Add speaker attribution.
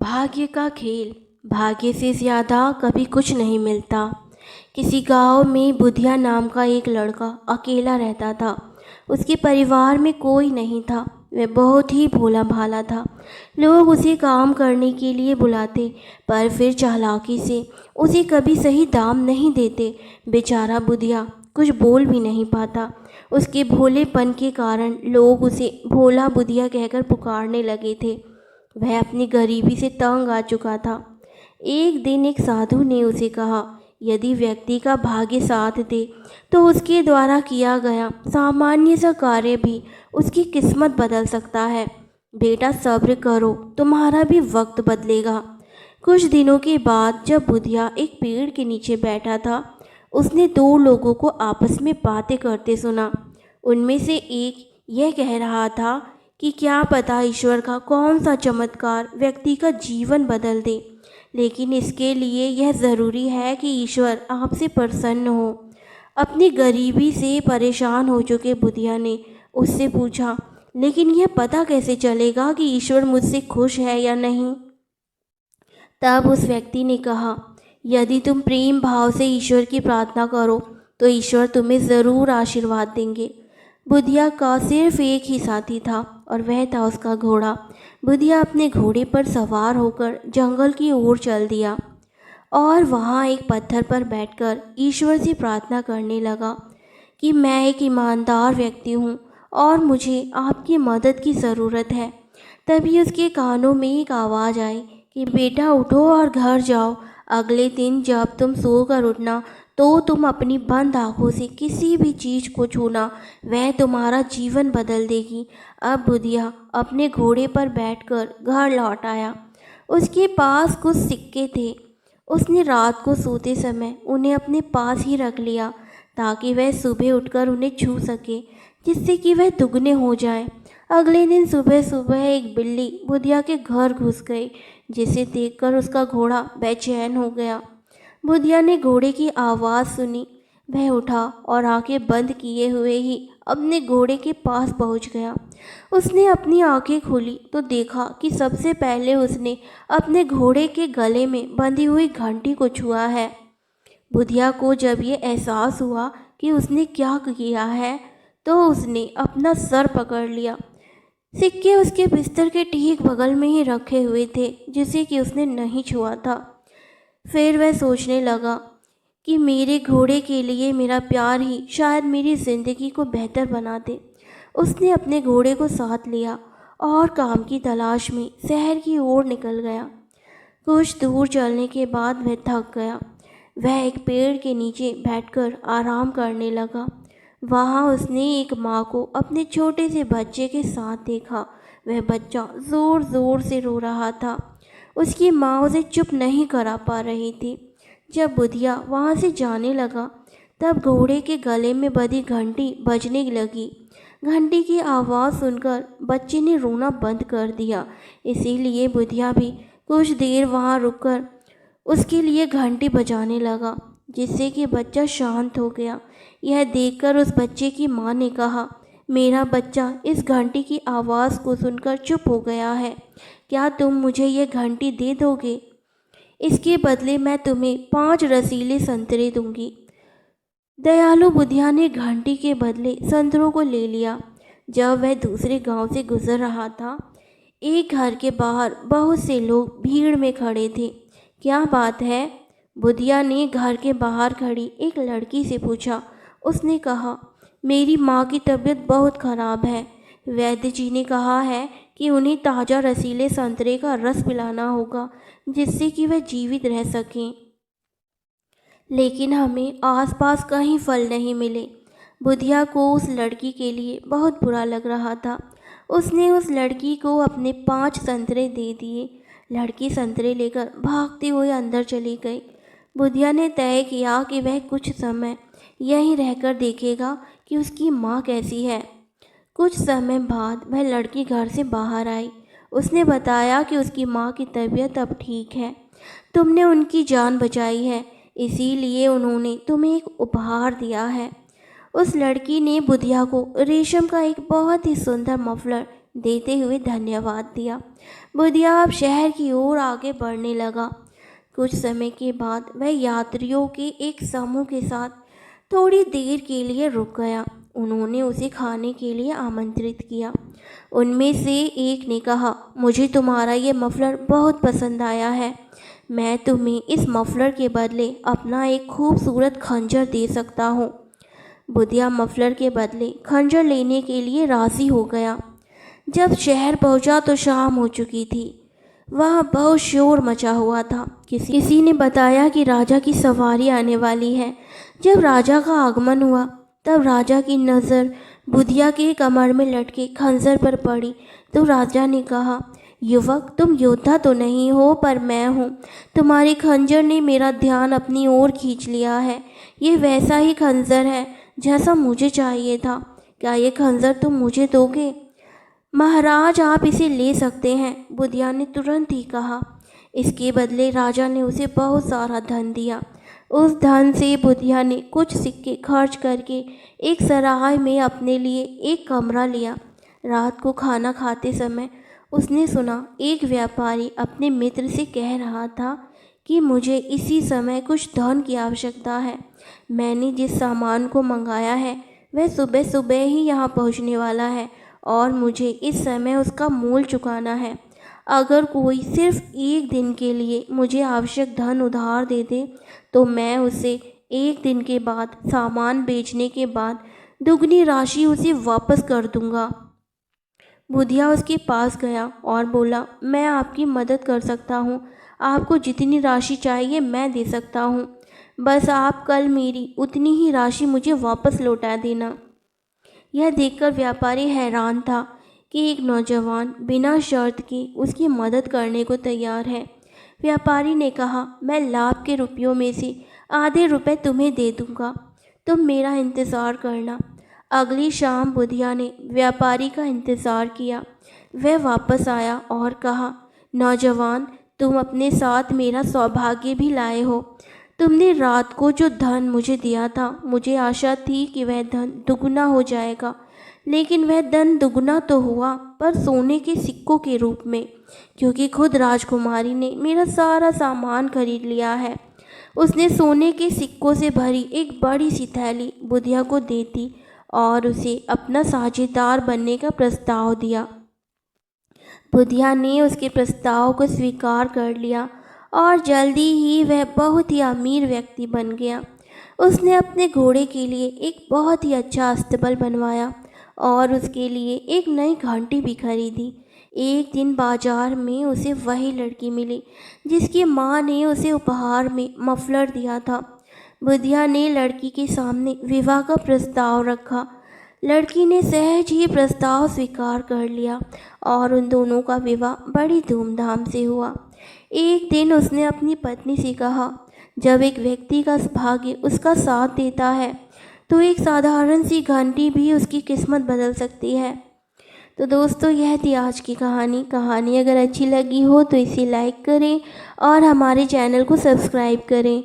Speaker 1: भाग्य का खेल। भाग्य से ज़्यादा कभी कुछ नहीं मिलता। किसी गांव में बुधिया नाम का एक लड़का अकेला रहता था। उसके परिवार में कोई नहीं था। वह बहुत ही भोला भाला था। लोग उसे काम करने के लिए बुलाते, पर फिर चालाकी से उसे कभी सही दाम नहीं देते। बेचारा बुधिया कुछ बोल भी नहीं पाता। उसके भोलेपन के कारण लोग उसे भोला बुधिया कहकर पुकारने लगे थे। वह अपनी गरीबी से तंग आ चुका था। एक दिन एक साधु ने उसे कहा, यदि व्यक्ति का भाग्य साथ दे तो उसके द्वारा किया गया सामान्य सा कार्य भी उसकी किस्मत बदल सकता है। बेटा सब्र करो, तुम्हारा भी वक्त बदलेगा। कुछ दिनों के बाद जब बुधिया एक पेड़ के नीचे बैठा था, उसने दो लोगों को आपस में बातें करते सुना। उनमें से एक यह कह रहा था कि क्या पता ईश्वर का कौन सा चमत्कार व्यक्ति का जीवन बदल दे, लेकिन इसके लिए यह ज़रूरी है कि ईश्वर आपसे प्रसन्न हो। अपनी गरीबी से परेशान हो चुके बुधिया ने उससे पूछा, लेकिन यह पता कैसे चलेगा कि ईश्वर मुझसे खुश है या नहीं? तब उस व्यक्ति ने कहा, यदि तुम प्रेम भाव से ईश्वर की प्रार्थना करो तो ईश्वर तुम्हें ज़रूर आशीर्वाद देंगे। बुधिया का सिर्फ एक ही साथी था और वह था उसका घोड़ा। बुधिया अपने घोड़े पर सवार होकर जंगल की ओर चल दिया और वहाँ एक पत्थर पर बैठकर ईश्वर से प्रार्थना करने लगा कि मैं एक ईमानदार व्यक्ति हूँ और मुझे आपकी मदद की ज़रूरत है। तभी उसके कानों में एक आवाज़ आई कि बेटा उठो और घर जाओ। अगले दिन जब तुम सोकर उठना तो तुम अपनी बंद आँखों से किसी भी चीज़ को छूना, वह तुम्हारा जीवन बदल देगी। अब बुधिया अपने घोड़े पर बैठकर घर लौट आया। उसके पास कुछ सिक्के थे। उसने रात को सोते समय उन्हें अपने पास ही रख लिया ताकि वह सुबह उठकर उन्हें छू सके, जिससे कि वह दुगने हो जाएं। अगले दिन सुबह सुबह एक बिल्ली बुधिया के घर घुस गई, जिसे देखकर उसका घोड़ा बेचैन हो गया। बुधिया ने घोड़े की आवाज़ सुनी। वह उठा और आंखें बंद किए हुए ही अपने घोड़े के पास पहुंच गया। उसने अपनी आंखें खोली तो देखा कि सबसे पहले उसने अपने घोड़े के गले में बंधी हुई घंटी को छुआ है। बुधिया को जब ये एहसास हुआ कि उसने क्या किया है तो उसने अपना सर पकड़ लिया। सिक्के उसके बिस्तर के ठीक बगल में ही रखे हुए थे, जिसे कि उसने नहीं छुआ था। फिर वह सोचने लगा कि मेरे घोड़े के लिए मेरा प्यार ही शायद मेरी ज़िंदगी को बेहतर बना दे। उसने अपने घोड़े को साथ लिया और काम की तलाश में शहर की ओर निकल गया। कुछ दूर चलने के बाद वह थक गया। वह एक पेड़ के नीचे बैठकर आराम करने लगा। वहाँ उसने एक माँ को अपने छोटे से बच्चे के साथ देखा। वह बच्चा ज़ोर ज़ोर से रो रहा था। उसकी माँ उसे चुप नहीं करा पा रही थी। जब बुधिया वहाँ से जाने लगा तब घोड़े के गले में बंधी घंटी बजने लगी। घंटी की आवाज़ सुनकर बच्चे ने रोना बंद कर दिया। इसीलिए बुधिया भी कुछ देर वहाँ रुककर उसके लिए घंटी बजाने लगा, जिससे कि बच्चा शांत हो गया। यह देखकर उस बच्चे की माँ ने कहा, मेरा बच्चा इस घंटी की आवाज़ को सुनकर चुप हो गया है। क्या तुम मुझे यह घंटी दे दोगे? इसके बदले मैं तुम्हें 5 रसीले संतरे दूंगी। दयालु बुधिया ने घंटी के बदले संतरों को ले लिया। जब वह दूसरे गांव से गुजर रहा था, एक घर के बाहर बहुत से लोग भीड़ में खड़े थे। क्या बात है? बुधिया ने घर के बाहर खड़ी एक लड़की से पूछा। उसने कहा, मेरी माँ की तबीयत बहुत ख़राब है। वैद्य जी ने कहा है कि उन्हें ताज़ा रसीले संतरे का रस पिलाना होगा, जिससे कि वह जीवित रह सकें, लेकिन हमें आसपास कहीं फल नहीं मिले। बुधिया को उस लड़की के लिए बहुत बुरा लग रहा था। उसने उस लड़की को अपने 5 संतरे दे दिए। लड़की संतरे लेकर भागते हुए अंदर चली गई। बुधिया ने तय किया कि वह कुछ समय यहीं रहकर देखेगा कि उसकी माँ कैसी है। कुछ समय बाद वह लड़की घर से बाहर आई। उसने बताया कि उसकी माँ की तबीयत अब ठीक है। तुमने उनकी जान बचाई है, इसीलिए उन्होंने तुम्हें एक उपहार दिया है। उस लड़की ने बुधिया को रेशम का एक बहुत ही सुंदर मफलर देते हुए धन्यवाद दिया। बुधिया अब शहर की ओर आगे बढ़ने लगा। कुछ समय के बाद वह यात्रियों के एक समूह के साथ थोड़ी देर के लिए रुक गया। उन्होंने उसे खाने के लिए आमंत्रित किया। उनमें से एक ने कहा, मुझे तुम्हारा ये मफलर बहुत पसंद आया है। मैं तुम्हें इस मफलर के बदले अपना एक खूबसूरत खंजर दे सकता हूँ। बुधिया मफलर के बदले खंजर लेने के लिए राज़ी हो गया। जब शहर पहुंचा तो शाम हो चुकी थी। वहाँ बहुत शोर मचा हुआ था। किसी ने बताया कि राजा की सवारी आने वाली है। जब राजा का आगमन हुआ तब राजा की नज़र बुधिया के कमर में लटके खंजर पर पड़ी तो राजा ने कहा, युवक, तुम योद्धा तो नहीं हो, पर मैं हूँ। तुम्हारे खंजर ने मेरा ध्यान अपनी ओर खींच लिया है। ये वैसा ही खंजर है जैसा मुझे चाहिए था। क्या ये खंजर तुम मुझे दोगे? महाराज, आप इसे ले सकते हैं, बुधिया ने तुरंत ही कहा। इसके बदले राजा ने उसे बहुत सारा धन दिया। उस धन से बुधिया ने कुछ सिक्के खर्च करके एक सराय में अपने लिए एक कमरा लिया। रात को खाना खाते समय उसने सुना एक व्यापारी अपने मित्र से कह रहा था कि मुझे इसी समय कुछ धन की आवश्यकता है। मैंने जिस सामान को मंगाया है वह सुबह सुबह ही यहाँ पहुँचने वाला है और मुझे इस समय उसका मूल चुकाना है। अगर कोई सिर्फ एक दिन के लिए मुझे आवश्यक धन उधार दे दे तो मैं उसे एक दिन के बाद सामान बेचने के बाद दुगनी राशि उसे वापस कर दूंगा। बुधिया उसके पास गया और बोला, मैं आपकी मदद कर सकता हूँ। आपको जितनी राशि चाहिए मैं दे सकता हूँ। बस आप कल मेरी उतनी ही राशि मुझे वापस लौटा देना। यह देखकर व्यापारी हैरान था कि एक नौजवान बिना शर्त के उसकी मदद करने को तैयार है। व्यापारी ने कहा, मैं लाभ के रुपयों में से आधे रुपए तुम्हें दे दूंगा, तुम मेरा इंतज़ार करना। अगली शाम बुधिया ने व्यापारी का इंतज़ार किया। वह वापस आया और कहा, नौजवान, तुम अपने साथ मेरा सौभाग्य भी लाए हो। तुमने रात को जो धन मुझे दिया था, मुझे आशा थी कि वह धन दुगना हो जाएगा, लेकिन वह धन दुगना तो हुआ, पर सोने के सिक्कों के रूप में, क्योंकि खुद राजकुमारी ने मेरा सारा सामान खरीद लिया है। उसने सोने के सिक्कों से भरी एक बड़ी सी थैली बुधिया को दे दी और उसे अपना साझेदार बनने का प्रस्ताव दिया। बुधिया ने उसके प्रस्ताव को स्वीकार कर लिया और जल्दी ही वह बहुत ही अमीर व्यक्ति बन गया। उसने अपने घोड़े के लिए एक बहुत ही अच्छा अस्तबल बनवाया और उसके लिए एक नई घंटी भी खरीदी। एक दिन बाजार में उसे वही लड़की मिली जिसकी माँ ने उसे उपहार में मफलर दिया था। बुधिया ने लड़की के सामने विवाह का प्रस्ताव रखा। लड़की ने सहज ही प्रस्ताव स्वीकार कर लिया और उन दोनों का विवाह बड़ी धूमधाम से हुआ। एक दिन उसने अपनी पत्नी से कहा, जब एक व्यक्ति का भाग्य उसका साथ देता है तो एक साधारण सी घंटी भी उसकी किस्मत बदल सकती है। तो दोस्तों, यह थी आज की कहानी अगर अच्छी लगी हो तो इसे लाइक करें और हमारे चैनल को सब्सक्राइब करें।